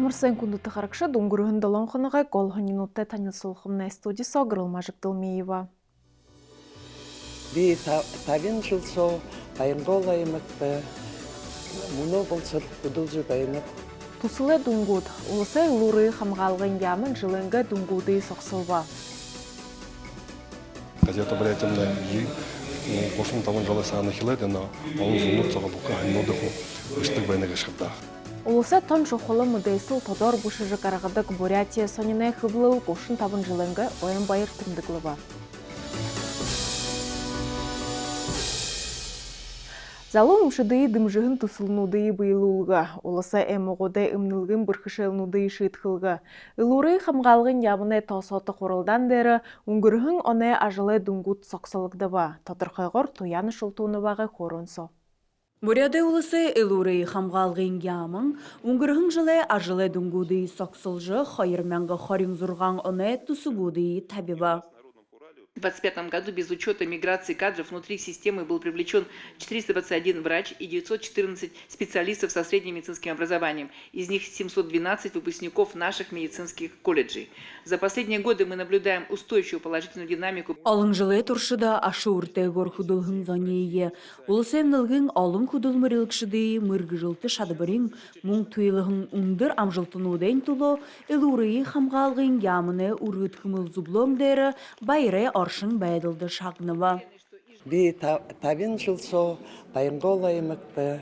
Амарсан күндүтэ харакшад өнгөрөһөн долоонхоныгай голхонинуттай танилцуулахымна студиясы Гырылмажык Дылмиева. Би 50 жыл сол Баянгол аймакта муну болсор удулжу байнап. Тусылы дунгуд, улысы улуры хамгаалгын ямын жылынга дунгуды соқсылба. Газета бретемна и кошун таман жала саны хиледі, но он зунут сага бука ханнодыху үстік байнага шырда. Улысы тон шохолы мудейсыл тодор бушыжы карагадык Бурятия соніне хыблыл кошун табын жылынга оен байыр тымдыклыба. Залу умшыдыи дымжыгын тусылнудыи быйлуулга, улысы эмоғодай ымнылгын бұрхышылнудыи шыйтқылга. Илуры хамғалғын ябыны тосоты қорылдан дәрі, үңгіргін оне ажылы дүнгут соқсылыгдыба, татырқайғыр туяны шылтуыныбағы қорынсо. Буряды улысы илуры хамғалғын ямын, үңгіргін жылы ажылы дүнгуды соқсылжы хайырмянғы харин зұрған оне тусубуды табиба. В 2025 году без учета миграции кадров внутри системы был привлечен 421 врач и 914 специалистов со средним медицинским образованием. Из них 712 выпускников наших медицинских колледжей. За последние годы мы наблюдаем устойчивую положительную динамику. Алын жылы туршыда ашы уртайгор худулгын занейе. Улысем нылгын алын худулмырылкшыды мыргы жылты шадыбырын мұң туйлығын ұндыр амжылтынуден тулы илуры хамғалғын ямыны урыт хымыл зублом дәрі байыры аршын бәйділді шағыныва. Би 50 жыл сол Баянгол аймакта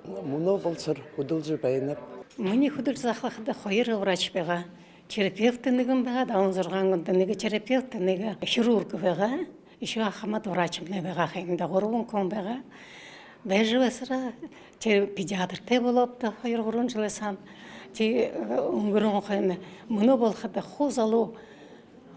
муну болсор удулжу байнап. Мені худul захлахда хойыр врач бега. Терапевтінігін бега, даун зұрғанғындыныгі терапевтінігі хирург бега. Еще ахамад врачымны бега хайымда ғорылын кон бега. Бәжі басыра педиатр те болапты хойыр ғырын жыласан. Үңгірін хайымда мұны болхада хуз алу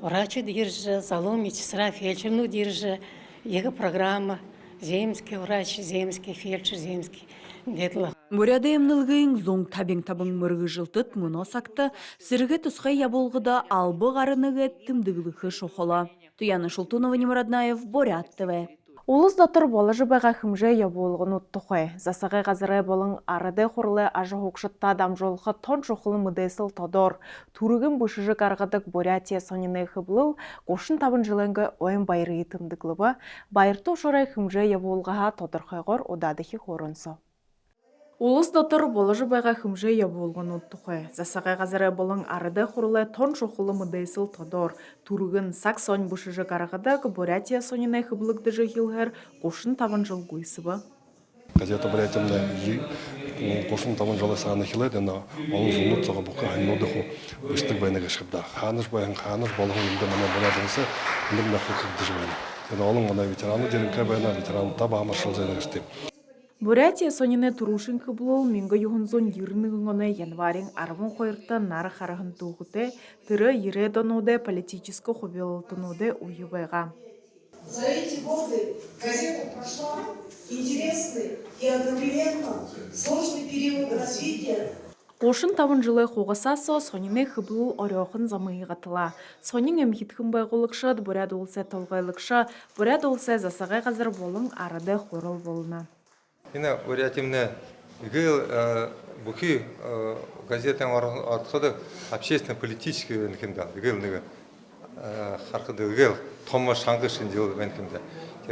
врачи держи, залу медсестра, фельдшер, ну держи. Его программа земский врач, земский фельдшер, земский дедлах. Буряды емнілгің зоң табың мұрғы жылтыт мұна сақты, сіргі тұсқай яболғыда албы ғарынығы тімдігілігі шоқыла. Туяны Шултунова Немраднаев, Бурят ТВ. Улыс дотыр болыжы байға хымжы яболғын ұттықой. Засағай ғазырай болың арады қорлы ажы хоқшытта адам жолғы тон жоқылы мұдайсыл тодор. Турығын бұшыжы қарғадық Бурятия сонины хыблыл, қошын табын жылыңғы ойын байыры етімдіклігі, байырты ұшырай хымжы яболғыға тодыр қайғыр одадығы қорынсы. Улыс дотыр болыжы байға хымжы яболғын ұттықой. Засағай ғазырай болың арады қорлы тон жоқылы мұдайсыл тодор. Турығын сақ сон бұшыжы қарғадық Бурятия сонины хыблыгды жығылғыр қошын табын жыл гүйсібі. Газета бретемна и кошун таман жала саны хиледі, но он зунут сага бука ханнодыху үстік байнага шырда. Ханыш байын ханыш болғын үлді мана бұна дыңсы, үлім нақыл қылды жібайны. Олың ғана ветерану дерінка байна, ветерану таба амаршыл зайна үстем. Бурятия сонины турушын кыблыл менгі юхынзон ерінігін оны январин арвын қойырта нары қарағын туғыты, тыры ере донуды политическі хобиолтынуды уйыбайға. За эти годы газета прошла интересный и одновременно сложный период развития. Қошын табын жылы қоғысасо сонины хыблыл орёқын замыйғатыла. Сонин әмхитхын байғылықшы, буряд олсы толғайлықшы, буряд олсы засағай қазір болың арады қорыл болына. Ина урятимне игыл бухи газетаң арқыды общественно-политический венкемда игыл неге харқыды игыл тома шаңғышын жыл венкемда.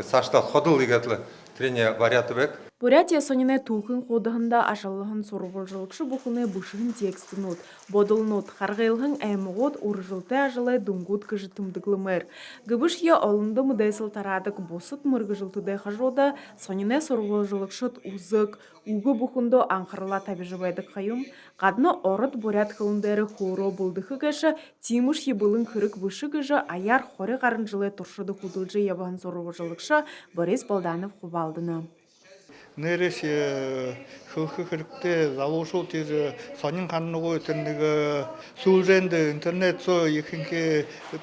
Сашта ходыл игатлы трене вариаты бек. Бурятия сонine туғын қодығында ажалығын сорболжылықшы бұқыны бұшығын текстінут, бодылнут, қарғайлығын әміғот ұрыжылты ажалы дүнгут кіжітімдіглімер. Гыбыш е олынды мұдайсыл тарадық босыт мұрғы жылтыдай қажода сонine сорболжылықшыт ұзық, уғы бұқынды аңқырыла табежібайдық қайым, қадны орыт бурят қылындары хоро бұлдықы кәші тимыш ебылын қырық бұшы кәші аяр хоры қарын жылы тұршыды құдылжы ебағын сорболжылықшы Борис Балданов құбалдыны. Нэрээс хөхөх хэрэгтэй залуушууд тэр сонин ханнугой тэр нэг сүүлзэнд интернет зөө ихэнх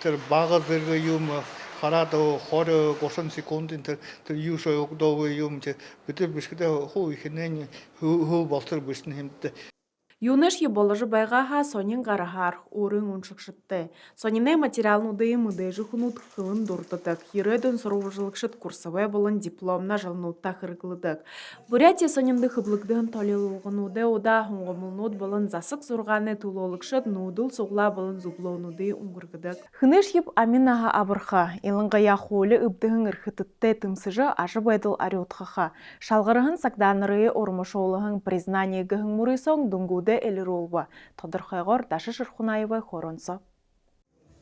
тэр бага зэрэг юм хараад 20-30 секундын тэр юу шоогдоо юм бид биш гэдэг хуу ихнээ хөө болтор биш хэмтэ. Юнеш еболажы байгаха сонин гарахар, орын уншықшытты. Сонине материалнуды мыдежы хунут хылын дурдыдық. Ереден сұрувыжылықшыт курсовой болын дипломна жылнутта хыргылыдық. Бурятия сонинды хыблыгдығын толелуғынуды ода хуңғымылнуд болын засық зұрғаны тулолықшыт нудыл соғла болын зублонуды уңғыргыдық. Хынеш еп аминаға абырха, елінға яхуылы үбдігін ұрхытытты тымсыжы ажы байдыл ариотқаха. Шалғырығын сақданыры ормышолығын признание гығын мұрысон дүнгуді әлір олба. Тодырхайғыр Даша Шырхунаева хоронса.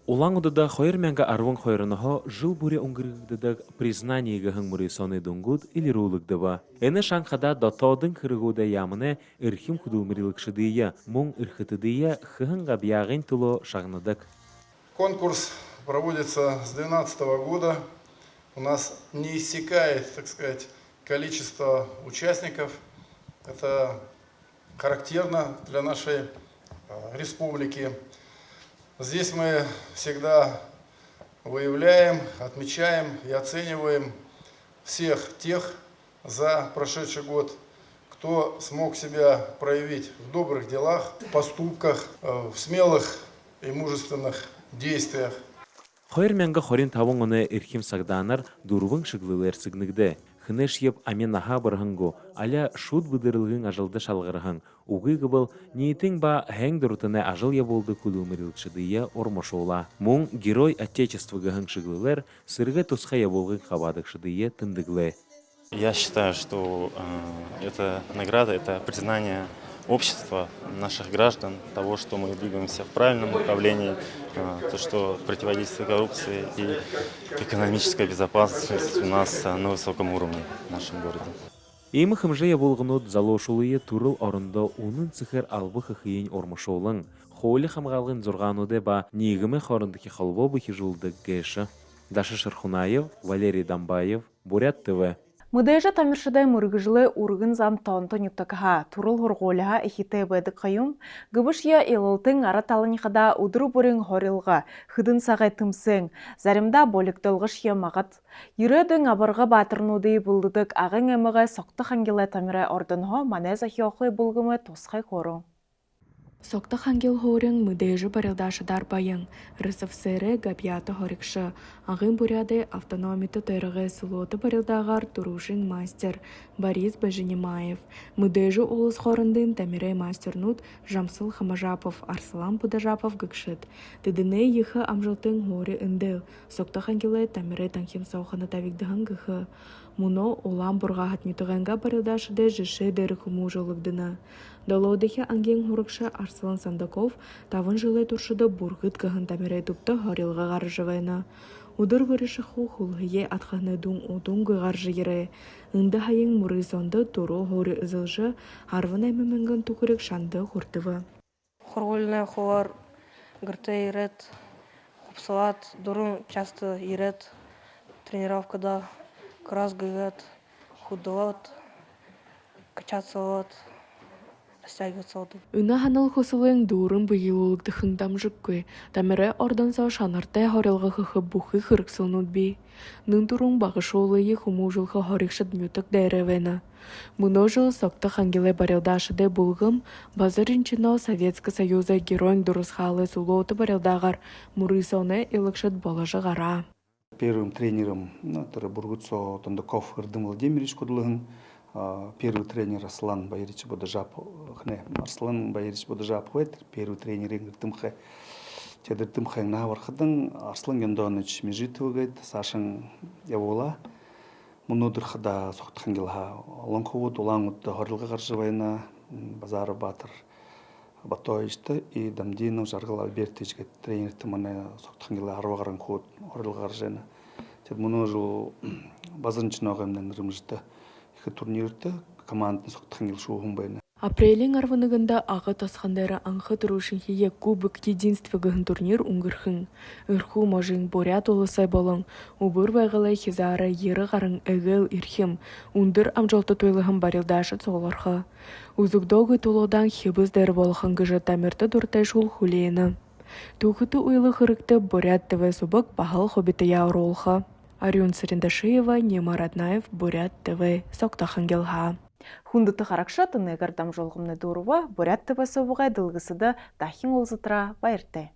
Улаңудыда хойыр мәңгі арвын хойырынығы жыл бұре ұңғырғыдыдық признание гығын мұрысоны дүнгуд әлір олығдыба. Әні шаңқада дотодың кырығуды ямыны үрхім құдылмырылықшыдыйы, мұң үрхітідыйы хығынға бияғын тұлы шағныдық. Конкурс проводится с 2012 года. У нас не иссякает, так сказать, количество участников. Это характерно для нашей республики. Здесь мы всегда выявляем, отмечаем и оцениваем всех тех за прошедший год, кто смог себя проявить в добрых делах, поступках, в смелых и мужественных действиях. Хойыр мәңгі хорин тавың оны үрхім сағданар дұрвың шықлылар сігнігді. Хынеш еп амен аха барғыңғы, аля шуд бұдырылғың ажылды шалғырғың. Уғы ғыбыл ниетің ба хэң дұрытыны ажыл еболды күлумірілікшідейі ормашола. Мұң герой отечествығығың шықлылар сырғы тұсқа еболғың қабадықшыдейі тындыглы. Я считаю, что эта награда – это признание общества, наших граждан, того, что мы двигаемся в правильном направлении, то, что противодействие коррупции и экономическая безопасность у нас на высоком уровне в нашем городе. Эймі хымжая болғынуд залошулые турыл орында оның цихыр албы хыхиен ормашолың. Холи хамғалғын зұрғануды ба негімі хорындығы қалбо бұхи жылды гэші. Даша Шырхунаев, Валерий Дамбаев, Бурят ТВ. Мыдайжа тамиршыдай мұргыжылы ургын зам таунты нюктакаха, турыл хұрғолыға эхите бәді қайым, гыбышия елылтың ара талынықада удыру бүрін хорилға, хыдын сағай тымсың, зарымда боліктілғыш емағат. Ередің абырға батырнуды бұлдыдық ағын әміға соқты хангелай тамирай ордынға манез ахиоқы бұлғымы тосқай қорың. Сокта хангел хорың мыдежы барылдашыдар байың, РСФСР габията хорикшы, ағын буряды автономиты тойрығы сулоты барылдағар турушин мастер Борис Баженимаев, мыдежы олыс хорындың тамирай мастернут Жамсыл Хамажапов, Арслан Пудажапов гыкшыт. Тедіне ехы амжылтың хори үнділ, сокта хангелай тамирай таңхим сауханы тавигдығын гыхы. Муно улам бұрға хатнетіғанға барылдашыды жышы дәрі хуму жолығдыны. Долодығы анген хурықшы Арслан Сандаков тавын жылы тұршыды бұрғыт ғығын тамирай тұпты хорилға ғаржывайны. Удыр вырышы хулғые атқаны удың ғаржы ері. Үнді хайын мұрызонды тұру хори үзілжі арвын әміменген тұқырық шанды құртывы. Хорғылына холар ғырты ерет, хупсалат, дұрын часто ерет, тренировкада крас гывет, худоват, качаться стягиваться. Үні ханал хосылың дұрын бұйылылықты хыңдам жүккөй, тамірі ордан сау шанартай хорелғы хықы бұқы қырықсылнуд бей. Нын тұрың бағыш олығы хуму жылғы хорикшыд мүтік дәревені. Мұно жыл соқты хангелай барелдашыды бұлғым, базарынчынау Советский Союза героин дұрысхалы сулоты барелдағар мұрысоны илықшыд болажы ғара. Первым тренером Бургуцо Тондаков Ирдым Владимирович Кудлыгын, первый тренер Арслан Байрич Бодажапов, Арслан Байрич Бодажапов, первый тренер Ирдымхэ, Тедырдымхэ Навархадын, Арслан Гендонович Межитовгайт, Сашин Явола, Мунудырхада Сохтхангелха, Лонховуд, Улангуд, Хорилга Гаржевайна, Базаров Батыр, Батоишты и Дамдинов Жаргал Альбертичке тренер Тимане Сохтхангела Арвагаран Ход Хорилга Гаржена. Тед Муножу Базанчногамнен Рымжты их турнирты командны Сохтхангел Шухумбайна. Апрелин арвыныгында ағы тасқандары аңқы тұрушынхие кубок единства ғын турнир ұңғырхын. Үрху можың борят олысай болың, ұбыр байғылай хизары ері ғарын әгіл ирхим, ұндыр амжалты тойлығын барилдашы цолархы. Узугдоғы толодан хебіз дәрі болықын ғыжы тамерті дұртай шул хулейіні. Туғыты ұйлы қырықты борят ТВ субық бағыл хобиты яуролхы. Арион Сарендашиева, Нема Раднаев, Бурят ТВ, Сокта Хангелха. Хүндөті қарақшы тынығыр дамжолғымны дұрыва, Бурят ТВ собуға дылғысыды дахин олзытыра байырты.